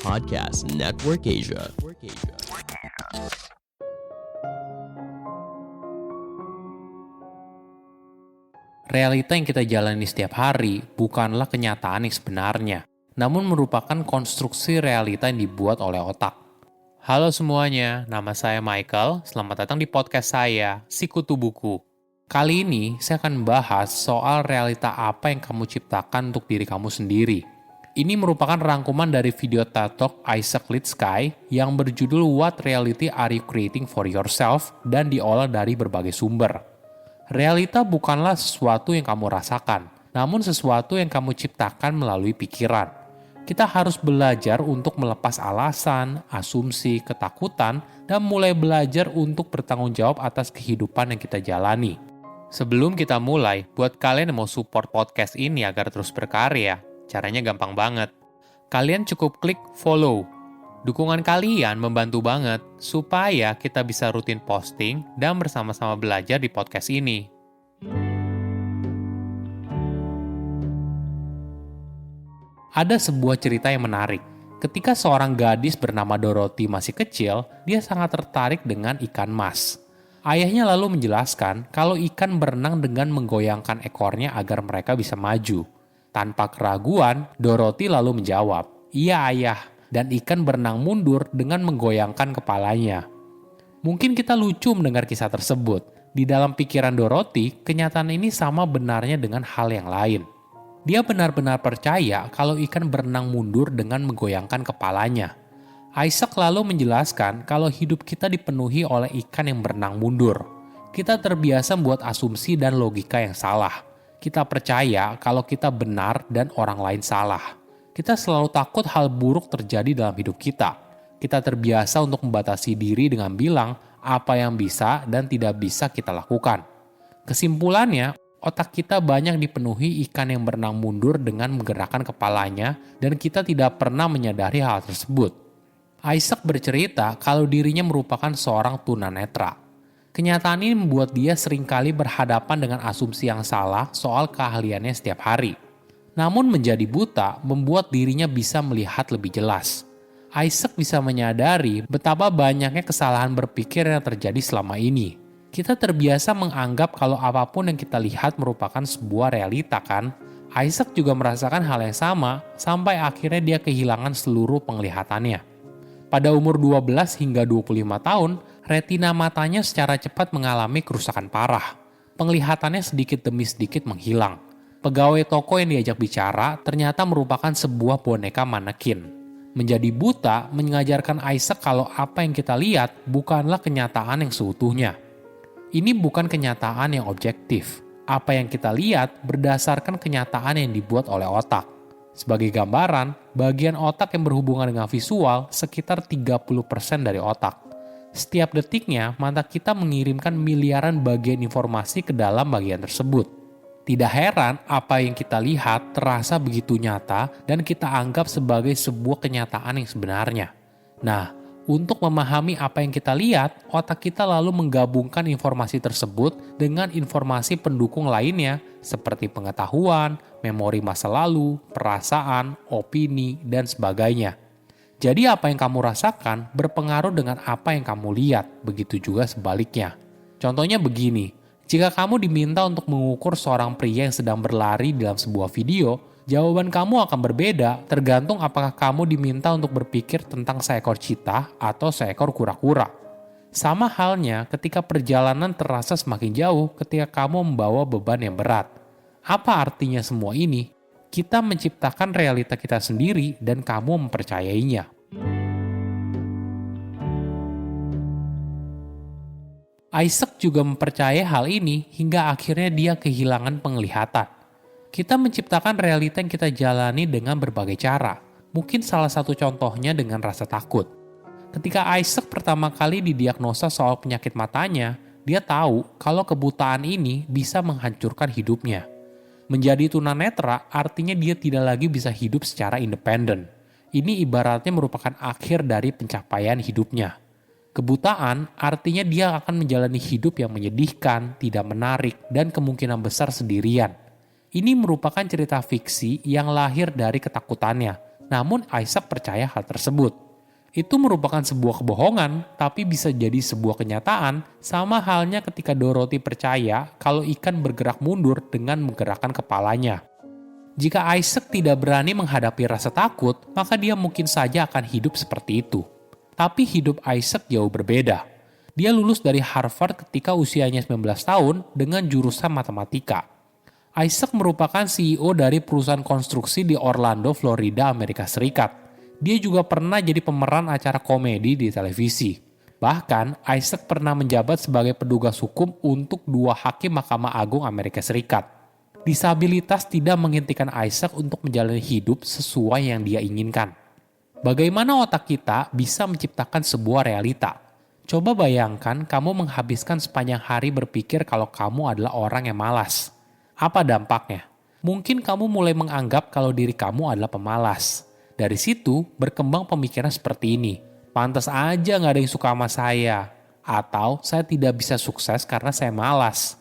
Podcast Network Asia. Realita yang kita jalani setiap hari bukanlah kenyataan yang sebenarnya, namun merupakan konstruksi realita yang dibuat oleh otak. Halo semuanya, nama saya Michael. Selamat datang di podcast saya, Sikutu Buku. Kali ini saya akan bahas soal realita apa yang kamu ciptakan untuk diri kamu sendiri. Ini merupakan rangkuman dari video TED Talk Isaac Lidsky yang berjudul What Reality Are You Creating for Yourself dan diolah dari berbagai sumber. Realita bukanlah sesuatu yang kamu rasakan, namun sesuatu yang kamu ciptakan melalui pikiran. Kita harus belajar untuk melepas alasan, asumsi, ketakutan, dan mulai belajar untuk bertanggung jawab atas kehidupan yang kita jalani. Sebelum kita mulai, buat kalian yang mau support podcast ini agar terus berkarya, caranya gampang banget. Kalian cukup klik follow. Dukungan kalian membantu banget supaya kita bisa rutin posting dan bersama-sama belajar di podcast ini. Ada sebuah cerita yang menarik. Ketika seorang gadis bernama Dorothy masih kecil, dia sangat tertarik dengan ikan mas. Ayahnya lalu menjelaskan kalau ikan berenang dengan menggoyangkan ekornya agar mereka bisa maju. Tanpa keraguan, Dorothy lalu menjawab, "Iya ayah," dan ikan berenang mundur dengan menggoyangkan kepalanya. Mungkin kita lucu mendengar kisah tersebut. Di dalam pikiran Dorothy, kenyataan ini sama benarnya dengan hal yang lain. Dia benar-benar percaya kalau ikan berenang mundur dengan menggoyangkan kepalanya. Isaac lalu menjelaskan kalau hidup kita dipenuhi oleh ikan yang berenang mundur. Kita terbiasa membuat asumsi dan logika yang salah. Kita percaya kalau kita benar dan orang lain salah. Kita selalu takut hal buruk terjadi dalam hidup kita. Kita terbiasa untuk membatasi diri dengan bilang apa yang bisa dan tidak bisa kita lakukan. Kesimpulannya, otak kita banyak dipenuhi ikan yang berenang mundur dengan menggerakkan kepalanya dan kita tidak pernah menyadari hal tersebut. Isaac bercerita kalau dirinya merupakan seorang tunanetra. Kenyataan ini membuat dia seringkali berhadapan dengan asumsi yang salah soal keahliannya setiap hari. Namun menjadi buta membuat dirinya bisa melihat lebih jelas. Isaac bisa menyadari betapa banyaknya kesalahan berpikir yang terjadi selama ini. Kita terbiasa menganggap kalau apapun yang kita lihat merupakan sebuah realita kan? Isaac juga merasakan hal yang sama sampai akhirnya dia kehilangan seluruh penglihatannya. Pada umur 12 hingga 25 tahun, retina matanya secara cepat mengalami kerusakan parah. Penglihatannya sedikit demi sedikit menghilang. Pegawai toko yang diajak bicara ternyata merupakan sebuah boneka manekin. Menjadi buta mengajarkan Isaac kalau apa yang kita lihat bukanlah kenyataan yang seutuhnya. Ini bukan kenyataan yang objektif. Apa yang kita lihat berdasarkan kenyataan yang dibuat oleh otak. Sebagai gambaran, bagian otak yang berhubungan dengan visual sekitar 30% dari otak. Setiap detiknya, mata kita mengirimkan miliaran bagian informasi ke dalam bagian tersebut. Tidak heran apa yang kita lihat terasa begitu nyata dan kita anggap sebagai sebuah kenyataan yang sebenarnya. Nah, untuk memahami apa yang kita lihat, otak kita lalu menggabungkan informasi tersebut dengan informasi pendukung lainnya seperti pengetahuan, memori masa lalu, perasaan, opini, dan sebagainya. Jadi apa yang kamu rasakan berpengaruh dengan apa yang kamu lihat, begitu juga sebaliknya. Contohnya begini, jika kamu diminta untuk mengukur seorang pria yang sedang berlari dalam sebuah video, jawaban kamu akan berbeda tergantung apakah kamu diminta untuk berpikir tentang seekor cheetah atau seekor kura-kura. Sama halnya ketika perjalanan terasa semakin jauh ketika kamu membawa beban yang berat. Apa artinya semua ini? Kita menciptakan realita kita sendiri dan kamu mempercayainya. Isaac juga mempercayai hal ini hingga akhirnya dia kehilangan penglihatan. Kita menciptakan realita yang kita jalani dengan berbagai cara. Mungkin salah satu contohnya dengan rasa takut. Ketika Isaac pertama kali didiagnosa soal penyakit matanya, dia tahu kalau kebutaan ini bisa menghancurkan hidupnya. Menjadi tunanetra artinya dia tidak lagi bisa hidup secara independen. Ini ibaratnya merupakan akhir dari pencapaian hidupnya. Kebutaan artinya dia akan menjalani hidup yang menyedihkan, tidak menarik, dan kemungkinan besar sendirian. Ini merupakan cerita fiksi yang lahir dari ketakutannya, Namun Isaac percaya hal tersebut. Itu merupakan sebuah kebohongan, tapi bisa jadi sebuah kenyataan, sama halnya ketika Dorothy percaya kalau ikan bergerak mundur dengan menggerakkan kepalanya. Jika Isaac tidak berani menghadapi rasa takut, maka dia mungkin saja akan hidup seperti itu. Tapi hidup Isaac jauh berbeda. Dia lulus dari Harvard ketika usianya 19 tahun dengan jurusan matematika. Isaac merupakan CEO dari perusahaan konstruksi di Orlando, Florida, Amerika Serikat. Dia juga pernah jadi pemeran acara komedi di televisi. Bahkan, Isaac pernah menjabat sebagai petugas hukum untuk 2 hakim Mahkamah Agung Amerika Serikat. Disabilitas tidak menghentikan Isaac untuk menjalani hidup sesuai yang dia inginkan. Bagaimana otak kita bisa menciptakan sebuah realita? Coba bayangkan kamu menghabiskan sepanjang hari berpikir kalau kamu adalah orang yang malas. Apa dampaknya? Mungkin kamu mulai menganggap kalau diri kamu adalah pemalas. Dari situ berkembang pemikiran seperti ini. Pantas aja gak ada yang suka sama saya. Atau saya tidak bisa sukses karena saya malas.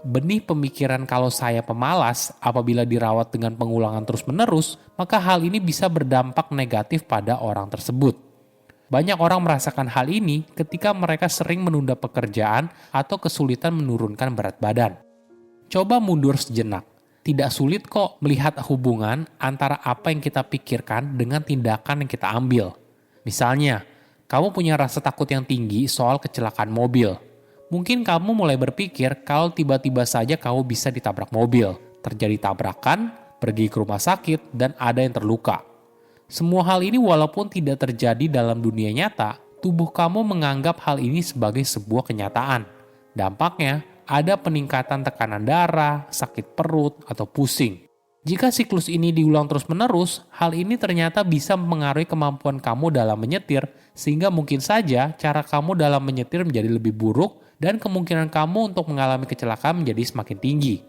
Benih pemikiran kalau saya pemalas apabila dirawat dengan pengulangan terus-menerus, maka hal ini bisa berdampak negatif pada orang tersebut. Banyak orang merasakan hal ini ketika mereka sering menunda pekerjaan atau kesulitan menurunkan berat badan. Coba mundur sejenak. Tidak sulit kok melihat hubungan antara apa yang kita pikirkan dengan tindakan yang kita ambil. Misalnya, kamu punya rasa takut yang tinggi soal kecelakaan mobil. Mungkin kamu mulai berpikir kalau tiba-tiba saja kamu bisa ditabrak mobil, terjadi tabrakan, pergi ke rumah sakit, dan ada yang terluka. Semua hal ini walaupun tidak terjadi dalam dunia nyata, tubuh kamu menganggap hal ini sebagai sebuah kenyataan. Dampaknya, ada peningkatan tekanan darah, sakit perut, atau pusing. Jika siklus ini diulang terus-menerus, hal ini ternyata bisa mempengaruhi kemampuan kamu dalam menyetir, sehingga mungkin saja cara kamu dalam menyetir menjadi lebih buruk dan kemungkinan kamu untuk mengalami kecelakaan menjadi semakin tinggi.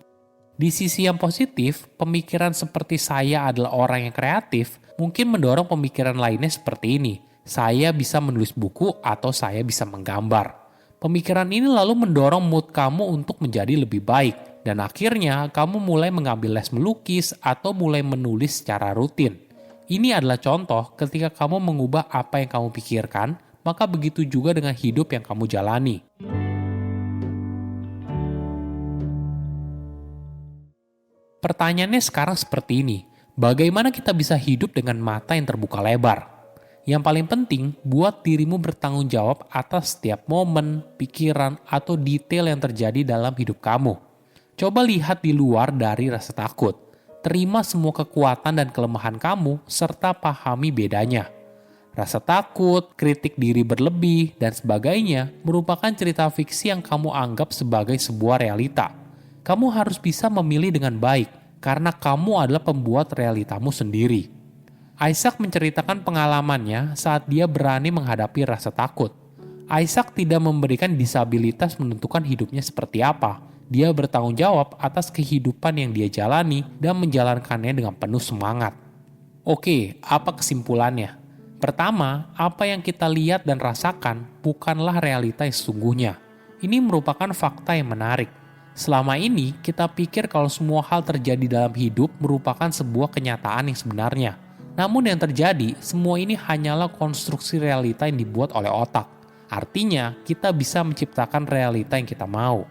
Di sisi yang positif, pemikiran seperti saya adalah orang yang kreatif mungkin mendorong pemikiran lainnya seperti ini. Saya bisa menulis buku atau saya bisa menggambar. Pemikiran ini lalu mendorong mood kamu untuk menjadi lebih baik. Dan akhirnya kamu mulai mengambil les melukis atau mulai menulis secara rutin. Ini adalah contoh ketika kamu mengubah apa yang kamu pikirkan, maka begitu juga dengan hidup yang kamu jalani. Pertanyaannya sekarang seperti ini, bagaimana kita bisa hidup dengan mata yang terbuka lebar? Yang paling penting, buat dirimu bertanggung jawab atas setiap momen, pikiran, atau detail yang terjadi dalam hidup kamu. Coba lihat di luar dari rasa takut. Terima semua kekuatan dan kelemahan kamu, serta pahami bedanya. Rasa takut, kritik diri berlebih, dan sebagainya merupakan cerita fiksi yang kamu anggap sebagai sebuah realita. Kamu harus bisa memilih dengan baik, karena kamu adalah pembuat realitamu sendiri. Isaac menceritakan pengalamannya saat dia berani menghadapi rasa takut. Isaac tidak memberikan disabilitas menentukan hidupnya seperti apa. Dia bertanggung jawab atas kehidupan yang dia jalani dan menjalankannya dengan penuh semangat. Oke, apa kesimpulannya? Pertama, apa yang kita lihat dan rasakan bukanlah realita yang sesungguhnya. Ini merupakan fakta yang menarik. Selama ini, kita pikir kalau semua hal terjadi dalam hidup merupakan sebuah kenyataan yang sebenarnya. Namun yang terjadi, semua ini hanyalah konstruksi realita yang dibuat oleh otak. Artinya, kita bisa menciptakan realita yang kita mau.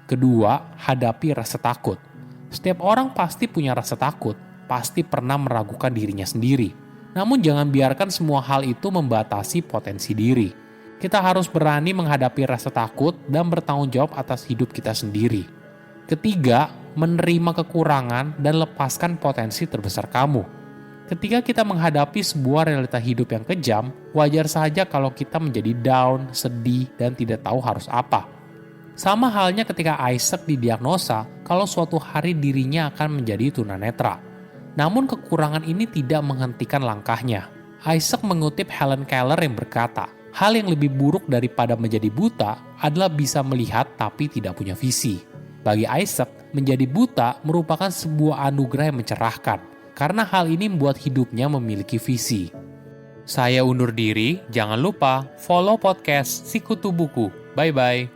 Kedua, hadapi rasa takut. Setiap orang pasti punya rasa takut, pasti pernah meragukan dirinya sendiri. Namun jangan biarkan semua hal itu membatasi potensi diri. Kita harus berani menghadapi rasa takut dan bertanggung jawab atas hidup kita sendiri. Ketiga, menerima kekurangan dan lepaskan potensi terbesar kamu. Ketika kita menghadapi sebuah realita hidup yang kejam, wajar saja kalau kita menjadi down, sedih, dan tidak tahu harus apa. Sama halnya ketika Isaac didiagnosa kalau suatu hari dirinya akan menjadi tunanetra. Namun kekurangan ini tidak menghentikan langkahnya. Isaac mengutip Helen Keller yang berkata, hal yang lebih buruk daripada menjadi buta adalah bisa melihat tapi tidak punya visi. Bagi Isaac, menjadi buta merupakan sebuah anugerah yang mencerahkan. Karena hal ini membuat hidupnya memiliki visi. Saya undur diri, jangan lupa follow podcast Sikutu Buku. Bye-bye.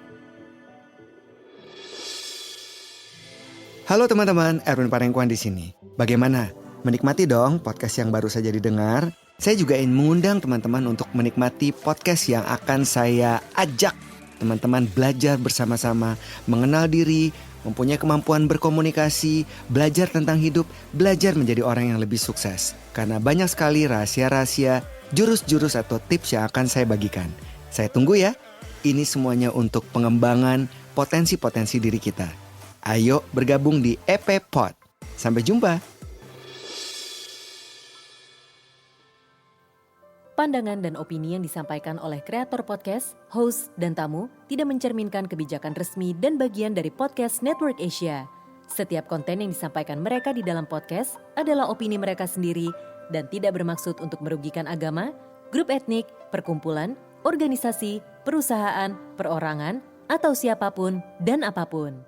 Halo teman-teman, Erwin Parengkuan di sini. Bagaimana? Menikmati dong podcast yang baru saja didengar. Saya juga ingin mengundang teman-teman untuk menikmati podcast yang akan saya ajak teman-teman belajar bersama-sama, mengenal diri, mempunyai kemampuan berkomunikasi, belajar tentang hidup, belajar menjadi orang yang lebih sukses. Karena banyak sekali rahasia-rahasia, jurus-jurus atau tips yang akan saya bagikan. Saya tunggu ya. Ini semuanya untuk pengembangan potensi-potensi diri kita. Ayo bergabung di EP Pod. Sampai jumpa. Pandangan dan opini yang disampaikan oleh kreator podcast, host, dan tamu tidak mencerminkan kebijakan resmi dan bagian dari Podcast Network Asia. Setiap konten yang disampaikan mereka di dalam podcast adalah opini mereka sendiri dan tidak bermaksud untuk merugikan agama, grup etnik, perkumpulan, organisasi, perusahaan, perorangan, atau siapapun dan apapun.